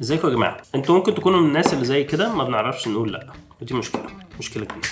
ازيكم يا جماعه؟ انتوا ممكن تكونوا من الناس اللي زي كده ما بنعرفش نقول لا، ودي مشكله كبيره.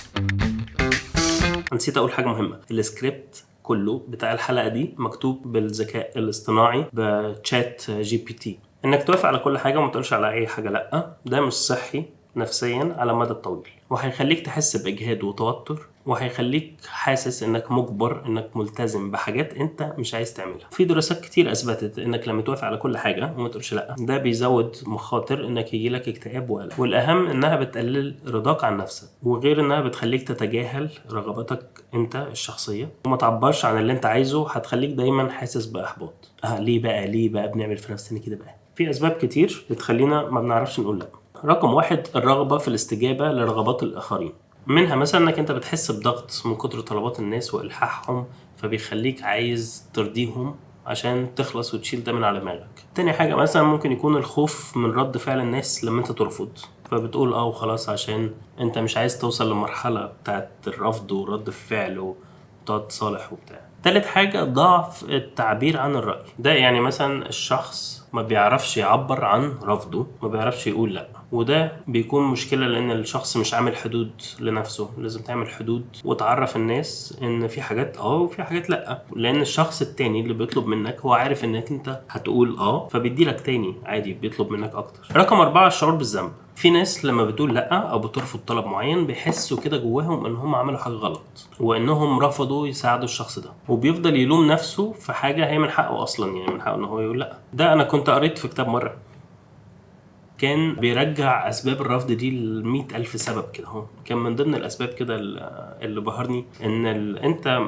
نسيت اقول حاجه مهمه. السكريبت كله بتاع الحلقه دي مكتوب بالذكاء الاصطناعي بتشات جي بي تي. انك توافق على كل حاجه وما تقولش على اي حاجه لا، ده مش صحي نفسيا على المدى الطويل، وهيخليك تحس باجهاد وتوتر، وهيخليك حاسس انك مجبر انك ملتزم بحاجات انت مش عايز تعملها. في دراسات كتير اثبتت انك لما توافق على كل حاجه وما تقولش لا، ده بيزود مخاطر انك يجيلك اكتئاب وقلق، والاهم انها بتقلل رضاك عن نفسك، وغير انها بتخليك تتجاهل رغباتك انت الشخصيه وما تعبرش عن اللي انت عايزه، هتخليك دايما حاسس باحباط. ليه بقى بنعمل في نفسنا كده بقى؟ في اسباب كتير بتخلينا ما بنعرفش نقول لا. رقم 1، الرغبه في الاستجابه لرغبات الاخرين. منها مثلا انك انت بتحس بضغط من كتر طلبات الناس والحاحهم، فبيخليك عايز ترضيهم عشان تخلص وتشيل ده من على دماغك. تاني حاجة مثلا ممكن يكون الخوف من رد فعل الناس لما انت ترفض، فبتقول وخلاص عشان انت مش عايز توصل للمرحلة بتاعت الرفض ورد الفعل وتقعد تصالح وبتاع. تالت حاجة، ضعف التعبير عن الرأي. ده يعني مثلا الشخص ما بيعرفش يعبر عن رفضه، ما بيعرفش يقول لا، وده بيكون مشكلة لأن الشخص مش عامل حدود لنفسه. لازم تعمل حدود وتعرف الناس إن في حاجات وفي حاجات لأ، لأن الشخص التاني اللي بيطلب منك هو عارف إنك أنت هتقول فبيدي لك تاني عادي بيطلب منك أكتر. رقم 4، الشعور بالذنب. في ناس لما بتقول لأ أو بترفض طلب معين بيحسوا كده جواهم إن هم عملوا حاجة غلط وإنهم رفضوا يساعدوا الشخص ده، وبيفضل يلوم نفسه في حاجة هي من حقه أصلا، يعني من حقه إن هو يقول لأ. ده أنا كنت قريت في كتاب مرة كان بيرجع أسباب الرفض دي ل100,000 سبب كده. كان من ضمن الأسباب كده اللي بهرني إن أنت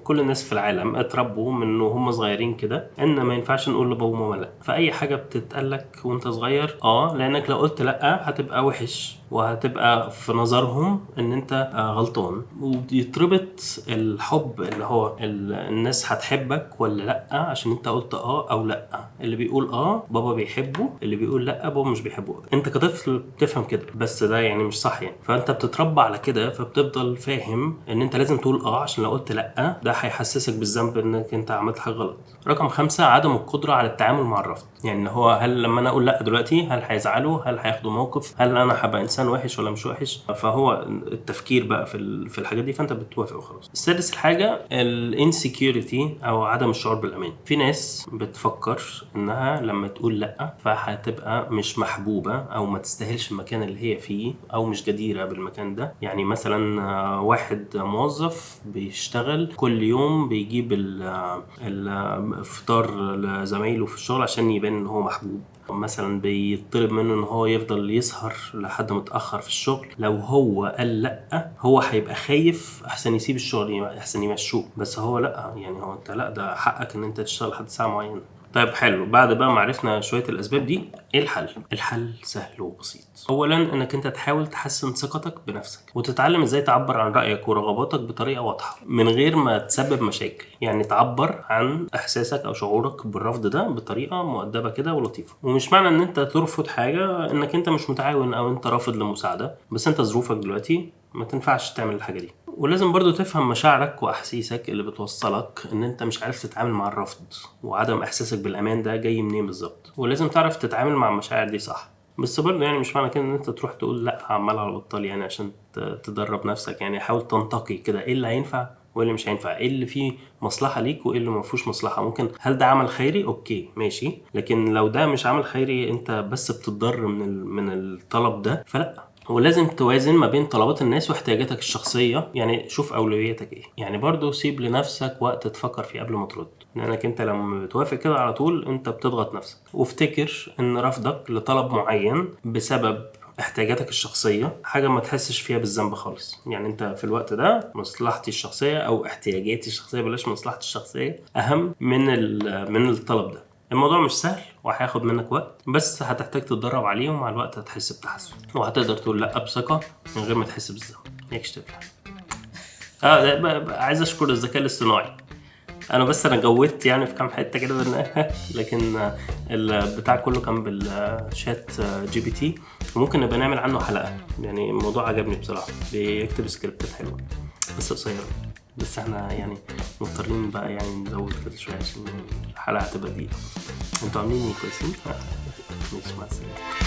كل الناس في العالم اتربوا من وهم صغيرين كده إن ما ينفعش نقول لبابا وماما لأ. فأي حاجة بتتقالك وأنت صغير لأنك لو قلت لأ هتبقى وحش وهتبقى في نظرهم إن أنت غلطان، ويتربط الحب اللي هو الناس هتحبك ولا لأ عشان أنت قلت أو لأ. اللي بيقول بابا بيحبه، اللي بيقول لا بابا مش بيحبه. انت كطفل بتفهم كده، بس ده يعني مش صح يعني. فانت بتتربى على كده، فبتفضل فاهم ان انت لازم تقول عشان لو قلت لا ده هيحسسك بالذنب انك انت عملت حاجه غلط. رقم 5، عدم القدره على التعامل مع الرفض. يعني هو هل لما انا اقول لا دلوقتي هل هيزعلوا، هل هياخدوا موقف، هل انا هبقى انسان وحش ولا مش وحش؟ فهو التفكير بقى في الحاجات دي، فانت بتوافق وخلاص. السادس الحاجه، الانسكيورتي او عدم الشعور بالامان. في ناس بتفكر انها لما تقول لا فهتبقى مش محبوبة أو ما تستاهلش المكان اللي هي فيه أو مش جديرة بالمكان ده. يعني مثلا واحد موظف بيشتغل كل يوم بيجيب الفطار لزمايله في الشغل عشان يبان إن هو محبوب. مثلا بيطلب منه ان هو يفضل يسهر لحد متأخر في الشغل. لو هو قال لا هو هيبقى خايف احسن يسيب الشغل، احسن يمشوه. بس هو لا، يعني هو انت لا، ده حقك ان انت تشتغل لحد ساعة معينة. طيب حلو، بعد بقى ما عرفنا شوية الأسباب دي، إيه الحل؟ الحل سهل وبسيط. أولاً إنك أنت تحاول تحسن ثقتك بنفسك وتتعلم إزاي تعبر عن رأيك ورغباتك بطريقة واضحة من غير ما تسبب مشاكل. يعني تعبر عن إحساسك أو شعورك بالرفض ده بطريقة مؤدبة كده ولطيفة. ومش معنى إن أنت ترفض حاجة إنك أنت مش متعاون أو أنت رافض لمساعدة، بس أنت ظروفك دلوقتي ما تنفعش تعمل الحاجة دي. ولازم برضو تفهم مشاعرك وأحاسيسك اللي بتوصلك إن أنت مش عارف تتعامل مع الرفض، وعدم إحساسك بالأمان ده جاي منين بالظبط. ولازم تعرف تتعامل مع المشاعر دي صح. بس برضو يعني مش معنى كده إن أنت تروح تقول لأ عمال على بطال، يعني عشان تدرب نفسك. يعني حاول تنتقي كده إيه اللي هينفع وايه اللي مش هينفع، ايه اللي فيه مصلحة ليك وايه اللي ما فيهوش مصلحة. ممكن هل ده عمل خيري؟ اوكي ماشي، لكن لو ده مش عمل خيري انت بس بتضر من الطلب ده فلا. ولازم توازن ما بين طلبات الناس واحتياجاتك الشخصية. يعني شوف أولوياتك إيه. يعني برضو سيب لنفسك وقت تفكر فيه قبل ما ترد، لأنك أنت لما بتوافق كده على طول أنت بتضغط نفسك. وافتكر إن رفضك لطلب معين بسبب احتياجاتك الشخصية حاجة ما تحسش فيها بالذنب خالص. يعني انت في الوقت ده مصلحتي الشخصية او احتياجاتي الشخصية، بلاش مصلحتي الشخصية، اهم من الطلب ده. الموضوع مش سهل وهياخد منك وقت، بس هتحتاج تتدرب عليه ومع الوقت هتحس بتحسن وهتقدر تقول لا بثقة من غير ما تحس بالذنب. يكشف عايز اشكر الذكاء الاصطناعي. انا جودت يعني في كام حته كده لكن البتاع كله كان بالشات جي بي تي، وممكن نبقى نعمل عنه حلقه. يعني الموضوع عجبني بصراحه، بيكتب سكريبتات حلوه بس قصيره. بس احنا يعني مضطرين بقى يعني نزود كده شويه عشان الحلقه هتبقى دقيقه. انتوا عاملين ايه؟ كويسين؟ ماشي، مع السلامه.